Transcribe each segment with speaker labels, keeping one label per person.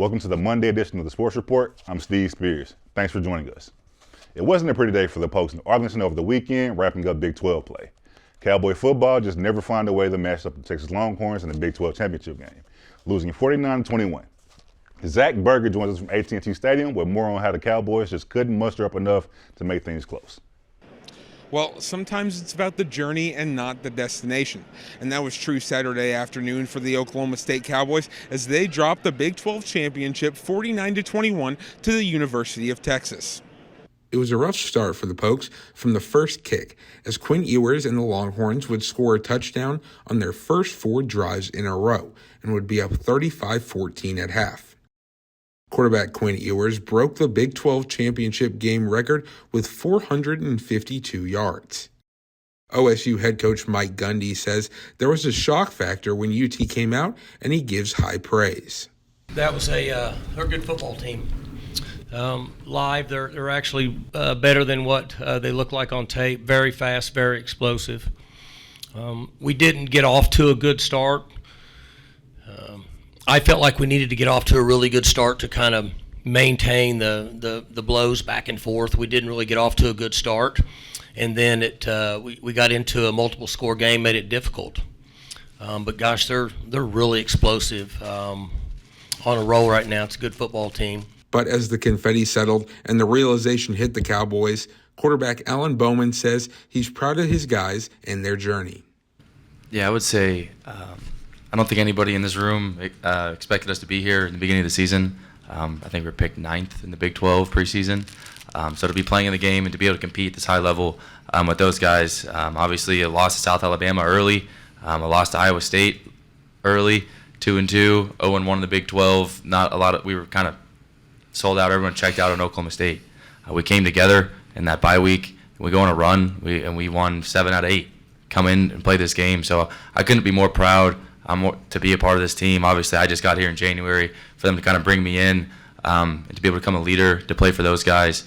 Speaker 1: Welcome to the Monday edition of the Sports Report. I'm Steve Spears. Thanks for joining us. It wasn't a pretty day for the Pokes in Arlington over the weekend, wrapping up Big 12 play. Cowboy football just never found a way to match up the Texas Longhorns in the Big 12 championship game, losing 49-21. Zach Berger joins us from AT&T Stadium with more on how the Cowboys just couldn't muster up enough to make things close.
Speaker 2: Well, sometimes it's about the journey and not the destination. And that was true Saturday afternoon for the Oklahoma State Cowboys as they dropped the Big 12 championship 49-21 to the University of Texas.
Speaker 3: It was a rough start for the Pokes from the first kick, as Quinn Ewers and the Longhorns would score a touchdown on their first 4 drives in a row and would be up 35-14 at half. Quarterback Quinn Ewers broke the Big 12 championship game record with 452 yards. OSU head coach Mike Gundy says there was a shock factor when UT came out, and he gives high praise.
Speaker 4: That was they're a good football team. Live, they're actually better than what they look like on tape. Very fast, very explosive. We didn't get off to a good start. I felt like we needed to get off to a really good start to kind of maintain the blows back and forth. We didn't really get off to a good start, and then we got into a multiple score game, made it difficult. But gosh, they're really explosive on a roll right now. It's a good football team.
Speaker 3: But as the confetti settled and the realization hit the Cowboys, quarterback Alan Bowman says he's proud of his guys and their journey.
Speaker 5: Yeah, I would say I don't think anybody in this room expected us to be here in the beginning of the season. I think we were picked 9th in the Big 12 preseason. So to be playing in the game and to be able to compete at this high level with those guys, obviously a loss to South Alabama early, a loss to Iowa State early, 2-2, 0-1 in the Big 12. Not a lot of, we were kind of sold out. Everyone checked out on Oklahoma State. We came together in that bye week. We go on a run, and we won 7 out of 8. Come in and play this game. So I couldn't be more proud to be a part of this team. Obviously, I just got here in January. For them to kind of bring me in and to be able to become a leader, to play for those guys.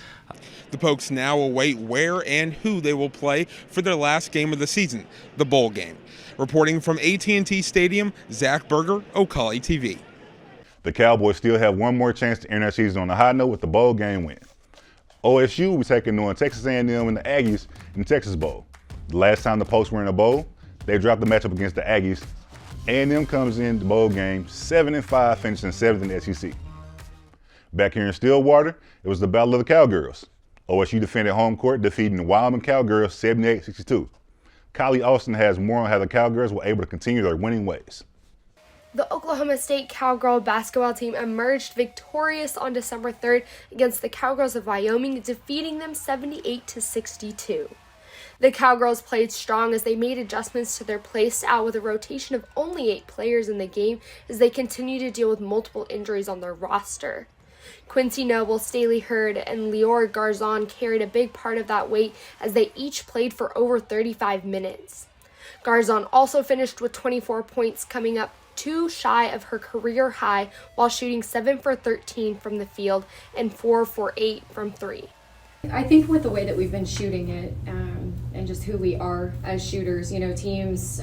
Speaker 2: The Pokes now await where and who they will play for their last game of the season, the bowl game. Reporting from AT&T Stadium, Zach Berger, Ocali TV.
Speaker 1: The Cowboys still have one more chance to end their season on a high note with the bowl game win. OSU will be taking on Texas A&M and the Aggies in the Texas Bowl. The last time the Pokes were in a bowl, they dropped the matchup against the Aggies. A&M comes in the bowl game 7-5, finishing 7th in the SEC. Back here in Stillwater, it was the Battle of the Cowgirls. OSU defended home court, defeating the Wyoming Cowgirls 78-62. Kylie Austin has more on how the Cowgirls were able to continue their winning ways.
Speaker 6: The Oklahoma State Cowgirl basketball team emerged victorious on December 3rd against the Cowgirls of Wyoming, defeating them 78-62. The Cowgirls played strong as they made adjustments to their play style with a rotation of only 8 players in the game as they continue to deal with multiple injuries on their roster. Quincy Noble, Staley Hurd, and Lior Garzon carried a big part of that weight as they each played for over 35 minutes. Garzon also finished with 24 points, coming up 2 shy of her career high while shooting 7 for 13 from the field and 4 for 8 from 3.
Speaker 7: I think with the way that we've been shooting it and just who we are as shooters, teams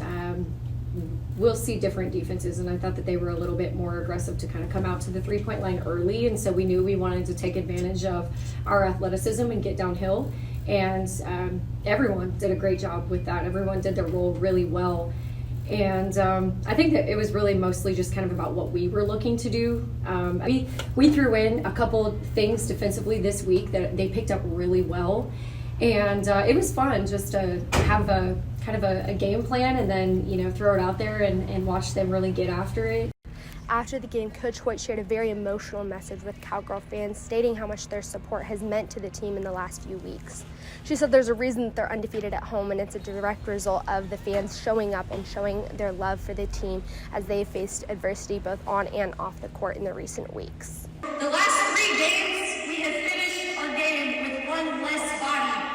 Speaker 7: will see different defenses, and I thought that they were a little bit more aggressive to kind of come out to the 3-point line early, and so we knew we wanted to take advantage of our athleticism and get downhill, and everyone did a great job with that. Everyone did their role really well. And I think that it was really mostly just kind of about what we were looking to do. We threw in a couple things defensively this week that they picked up really well. And it was fun just to have a kind of a game plan and then, throw it out there and watch them really get after it.
Speaker 6: After the game, Coach Hoyt shared a very emotional message with Cowgirl fans, stating how much their support has meant to the team in the last few weeks. She said there's a reason that they're undefeated at home, and it's a direct result of the fans showing up and showing their love for the team as they faced adversity both on and off the court in the recent weeks.
Speaker 8: The last 3 games, we have finished our game with 1 less body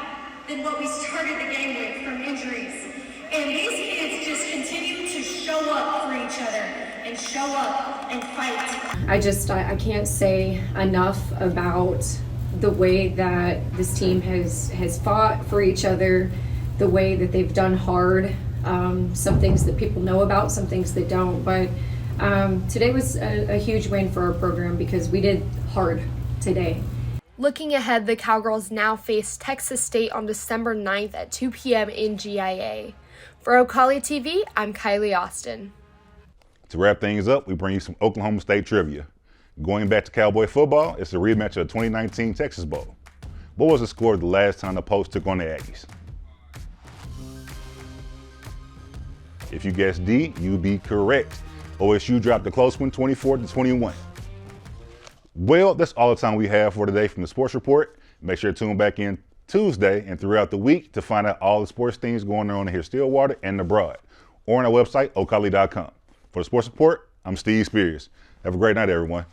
Speaker 8: than what we started the game with from injuries. And these kids just continue to show up for each other and show up and fight.
Speaker 7: I can't say enough about the way that this team has fought for each other, the way that they've done hard, some things that people know about, some things that don't, but Today was a huge win for our program because we did hard today.
Speaker 6: Looking ahead, the Cowgirls now face Texas State on December 9th at 2 p.m. in GIA. For Ocali TV, I'm Kylie Austin.
Speaker 1: To wrap things up, we bring you some Oklahoma State trivia. Going back to Cowboy football, it's a rematch of the 2019 Texas Bowl. What was the score the last time the Post took on the Aggies? If you guessed D, you'd be correct. OSU dropped a close one, 24-21. Well, that's all the time we have for today from the Sports Report. Make sure to tune back in Tuesday and throughout the week to find out all the sports things going on here, Stillwater and abroad, or on our website, ocali.com. For the Sports Report, I'm Steve Spears. Have a great night, everyone.